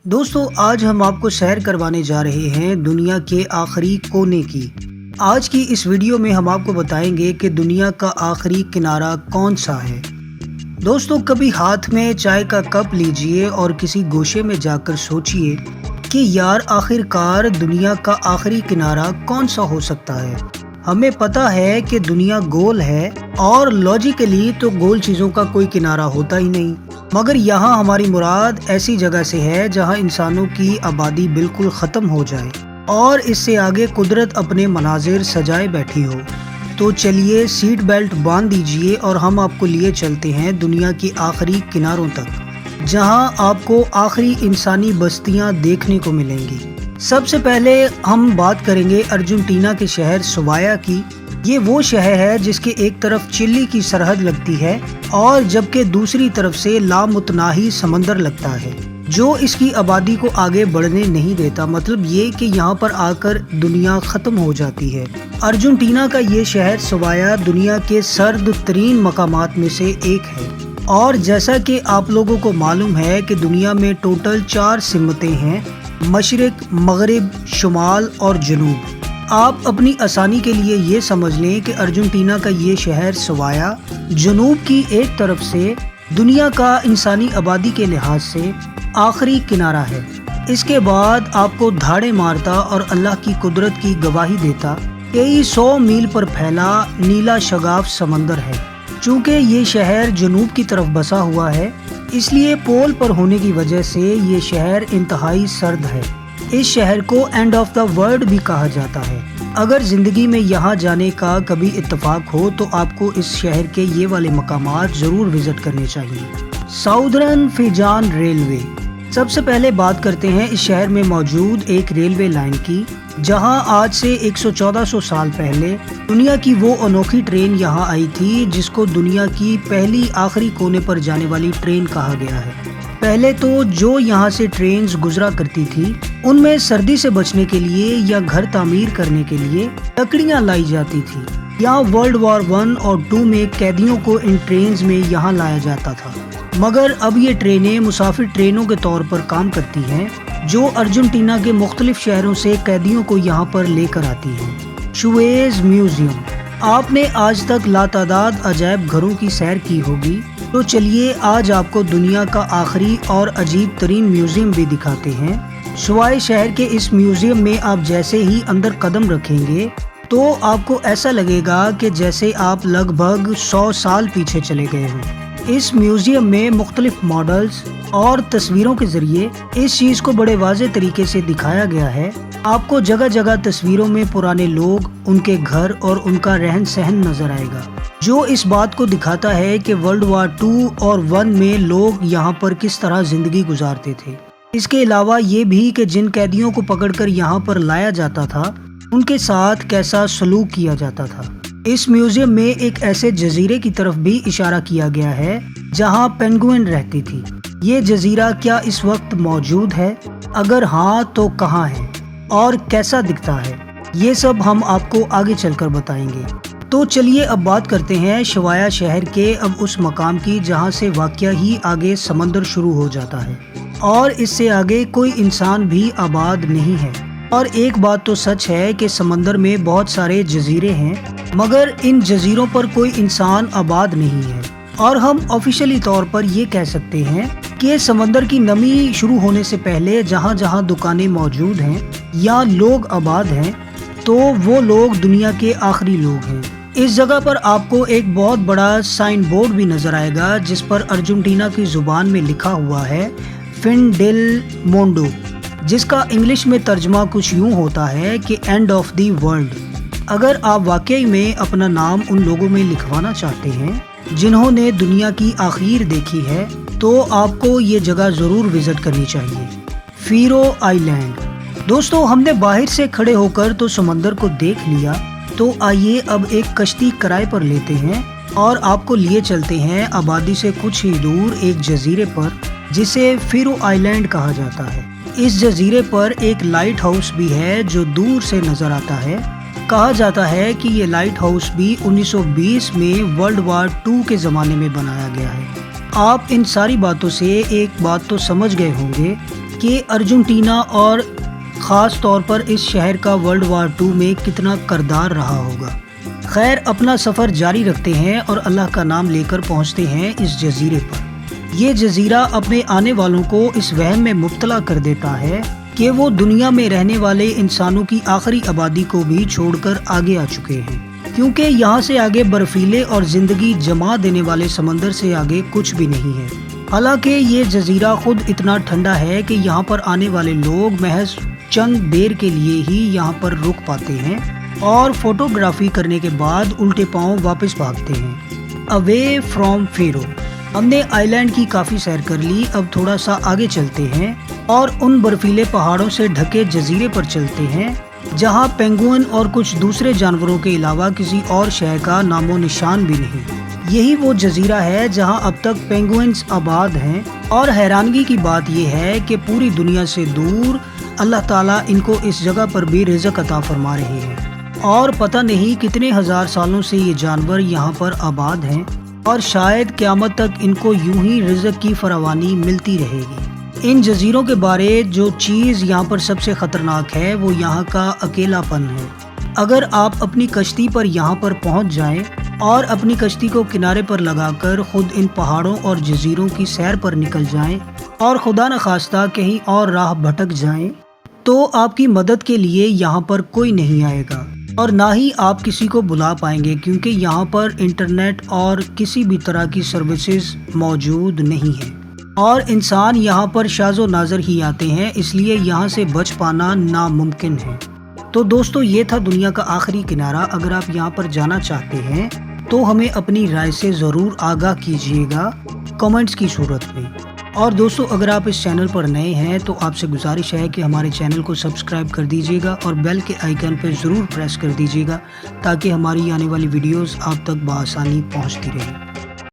دوستو آج ہم آپ کو سیر کروانے جا رہے ہیں دنیا کے آخری کونے کی۔ آج کی اس ویڈیو میں ہم آپ کو بتائیں گے کہ دنیا کا آخری کنارہ کون سا ہے۔ دوستو کبھی ہاتھ میں چائے کا کپ لیجئے اور کسی گوشے میں جا کر سوچئے کہ یار آخر کار دنیا کا آخری کنارہ کون سا ہو سکتا ہے۔ ہمیں پتا ہے کہ دنیا گول ہے اور لاجیکلی تو گول چیزوں کا کوئی کنارہ ہوتا ہی نہیں، مگر یہاں ہماری مراد ایسی جگہ سے ہے جہاں انسانوں کی آبادی بالکل ختم ہو جائے اور اس سے آگے قدرت اپنے مناظر سجائے بیٹھی ہو۔ تو چلیے سیٹ بیلٹ باندھ دیجئے اور ہم آپ کو لیے چلتے ہیں دنیا کے آخری کناروں تک، جہاں آپ کو آخری انسانی بستیاں دیکھنے کو ملیں گی۔ سب سے پہلے ہم بات کریں گے ارجنٹینا کے شہر سوایا کی۔ یہ وہ شہر ہے جس کے ایک طرف چلی کی سرحد لگتی ہے اور جبکہ دوسری طرف سے لامتناہی سمندر لگتا ہے جو اس کی آبادی کو آگے بڑھنے نہیں دیتا، مطلب یہ کہ یہاں پر آ کر دنیا ختم ہو جاتی ہے۔ ارجنٹینا کا یہ شہر سوایا دنیا کے سرد ترین مقامات میں سے ایک ہے، اور جیسا کہ آپ لوگوں کو معلوم ہے کہ دنیا میں ٹوٹل 4 سمتیں ہیں: مشرق، مغرب، شمال اور جنوب۔ آپ اپنی آسانی کے لیے یہ سمجھ لیں کہ ارجنٹینا کا یہ شہر سوایا جنوب کی ایک طرف سے دنیا کا انسانی آبادی کے لحاظ سے آخری کنارہ ہے۔ اس کے بعد آپ کو دھاڑے مارتا اور اللہ کی قدرت کی گواہی دیتا کئی 100 میل پر پھیلا نیلا شگاف سمندر ہے۔ چونکہ یہ شہر جنوب کی طرف بسا ہوا ہے، اس لیے پول پر ہونے کی وجہ سے یہ شہر انتہائی سرد ہے۔ اس شہر کو اینڈ آف دا ورلڈ بھی کہا جاتا ہے۔ اگر زندگی میں یہاں جانے کا کبھی اتفاق ہو تو آپ کو اس شہر کے یہ والے مقامات ضرور وزٹ کرنے چاہیے۔ Southern فیجان railway. سب سے پہلے بات کرتے ہیں اس شہر میں موجود ایک ریلوے لائن کی، جہاں آج سے 114 سال پہلے دنیا کی وہ انوکھی ٹرین یہاں آئی تھی جس کو دنیا کی پہلی آخری کونے پر جانے والی ٹرین کہا گیا ہے۔ پہلے تو جو یہاں سے ٹرینز گزرا کرتی تھی ان میں سردی سے بچنے کے لیے یا گھر تعمیر کرنے کے لیے لکڑیاں لائی جاتی تھی، یا ورلڈ وار 1 اور 2 میں قیدیوں کو ان ٹرینز میں یہاں لایا جاتا تھا۔ مگر اب یہ ٹرینیں مسافر ٹرینوں کے طور پر کام کرتی ہیں جو ارجنٹینا کے مختلف شہروں سے قیدیوں کو یہاں پر لے کر آتی ہیں۔ شویز میوزیم۔ آپ نے آج تک لاتعداد عجائب گھروں کی سیر کی ہوگی، تو چلیے آج آپ کو دنیا کا آخری اور عجیب ترین میوزیم بھی دکھاتے ہیں۔ سوائے شہر کے اس میوزیم میں آپ جیسے ہی اندر قدم رکھیں گے تو آپ کو ایسا لگے گا کہ جیسے آپ لگ بھگ 100 سال پیچھے چلے گئے ہوں۔ اس میوزیم میں مختلف ماڈلز اور تصویروں کے ذریعے اس چیز کو بڑے واضح طریقے سے دکھایا گیا ہے۔ آپ کو جگہ جگہ تصویروں میں پرانے لوگ، ان کے گھر اور ان کا رہن سہن نظر آئے گا، جو اس بات کو دکھاتا ہے کہ ورلڈ وار 2 اور 1 میں لوگ یہاں پر کس طرح زندگی گزارتے تھے۔ اس کے علاوہ یہ بھی کہ جن قیدیوں کو پکڑ کر یہاں پر لایا جاتا تھا ان کے ساتھ کیسا سلوک کیا جاتا تھا۔ اس میوزیم میں ایک ایسے جزیرے کی طرف بھی اشارہ کیا گیا ہے جہاں پینگوئن رہتی تھی۔ یہ جزیرہ کیا اس وقت موجود ہے؟ اگر ہاں تو کہاں ہے اور کیسا دکھتا ہے؟ یہ سب ہم آپ کو آگے چل کر بتائیں گے۔ تو چلیے اب بات کرتے ہیں شوایا شہر کے اب اس مقام کی جہاں سے واقعہ ہی آگے سمندر شروع ہو جاتا ہے اور اس سے آگے کوئی انسان بھی آباد نہیں ہے۔ اور ایک بات تو سچ ہے کہ سمندر میں بہت سارے جزیرے ہیں مگر ان جزیروں پر کوئی انسان آباد نہیں ہے، اور ہم آفیشلی طور پر یہ کہہ سکتے ہیں کہ سمندر کی نمی شروع ہونے سے پہلے جہاں جہاں دکانیں موجود ہیں یا لوگ آباد ہیں تو وہ لوگ دنیا کے آخری لوگ ہیں۔ اس جگہ پر آپ کو ایک بہت بڑا سائن بورڈ بھی نظر آئے گا جس پر ارجنٹینا کی زبان میں لکھا ہوا ہے فن ڈیل مونڈو، جس کا انگلش میں ترجمہ کچھ یوں ہوتا ہے کہ اینڈ آف دی ورلڈ۔ اگر آپ واقعی میں اپنا نام ان لوگوں میں لکھوانا چاہتے ہیں جنہوں نے دنیا کی آخر دیکھی ہے تو آپ کو یہ جگہ ضرور وزٹ کرنی چاہیے۔ فیرو آئی لینڈ۔ دوستو ہم نے باہر سے کھڑے ہو کر تو سمندر کو دیکھ لیا، تو آئیے اب ایک کشتی کرائے پر لیتے ہیں اور آپ کو لیے چلتے ہیں آبادی سے کچھ ہی دور ایک جزیرے پر جسے فیرو آئی لینڈ کہا جاتا ہے۔ اس جزیرے پر ایک لائٹ ہاؤس بھی ہے جو دور سے نظر آتا ہے۔ کہا جاتا ہے کہ یہ لائٹ ہاؤس بھی 1920 میں ورلڈ وار 2 کے زمانے میں بنایا گیا ہے۔ آپ ان ساری باتوں سے ایک بات تو سمجھ گئے ہوں گے کہ ارجنٹینا اور خاص طور پر اس شہر کا ورلڈ وار 2 میں کتنا کردار رہا ہوگا۔ خیر، اپنا سفر جاری رکھتے ہیں اور اللہ کا نام لے کر پہنچتے ہیں اس جزیرے پر۔ یہ جزیرہ اپنے آنے والوں کو اس وہم میں مبتلا کر دیتا ہے کہ وہ دنیا میں رہنے والے انسانوں کی آخری آبادی کو بھی چھوڑ کر آگے آ چکے ہیں، کیونکہ یہاں سے آگے برفیلے اور زندگی جما دینے والے سمندر سے آگے کچھ بھی نہیں ہے۔ حالانکہ یہ جزیرہ خود اتنا ٹھنڈا ہے کہ یہاں پر آنے والے لوگ محض چند دیر کے لیے ہی یہاں پر رک پاتے ہیں اور فوٹوگرافی کرنے کے بعد الٹے پاؤں واپس بھاگتے ہیں۔ اوے فرام فیرو۔ ہم نے آئی لینڈ کی کافی سیر کر لی، اب تھوڑا سا آگے چلتے ہیں اور ان برفیلے پہاڑوں سے ڈھکے جزیرے پر چلتے ہیں جہاں پینگوئن اور کچھ دوسرے جانوروں کے علاوہ کسی اور شے کا نام و نشان بھی نہیں۔ یہی وہ جزیرہ ہے جہاں اب تک پینگوئنز آباد ہیں، اور حیرانگی کی بات یہ ہے کہ پوری دنیا سے دور اللہ تعالیٰ ان کو اس جگہ پر بھی رزق عطا فرما رہے ہیں، اور پتہ نہیں کتنے ہزار سالوں سے یہ جانور یہاں پر آباد ہیں، اور شاید قیامت تک ان کو یوں ہی رزق کی فراوانی ملتی رہے گی۔ ان جزیروں کے بارے جو چیز یہاں پر سب سے خطرناک ہے وہ یہاں کا اکیلا پن ہے۔ اگر آپ اپنی کشتی پر یہاں پر پہنچ جائیں اور اپنی کشتی کو کنارے پر لگا کر خود ان پہاڑوں اور جزیروں کی سیر پر نکل جائیں اور خدا نخواستہ کہیں اور راہ بھٹک جائیں تو آپ کی مدد کے لیے یہاں پر کوئی نہیں آئے گا، اور نہ ہی آپ کسی کو بلا پائیں گے، کیونکہ یہاں پر انٹرنیٹ اور کسی بھی طرح کی سروسز موجود نہیں ہیں، اور انسان یہاں پر شاذ و نادر ہی آتے ہیں، اس لیے یہاں سے بچ پانا ناممکن ہے۔ تو دوستو، یہ تھا دنیا کا آخری کنارہ۔ اگر آپ یہاں پر جانا چاہتے ہیں تو ہمیں اپنی رائے سے ضرور آگاہ کیجیے گا کمنٹس کی صورت میں۔ اور دوستو، اگر آپ اس چینل پر نئے ہیں تو آپ سے گزارش ہے کہ ہمارے چینل کو سبسکرائب کر دیجیے گا اور بیل کے آئیکن پہ ضرور پریس کر دیجیے گا تاکہ ہماری آنے والی ویڈیوز آپ تک بآسانی پہنچتی رہیں۔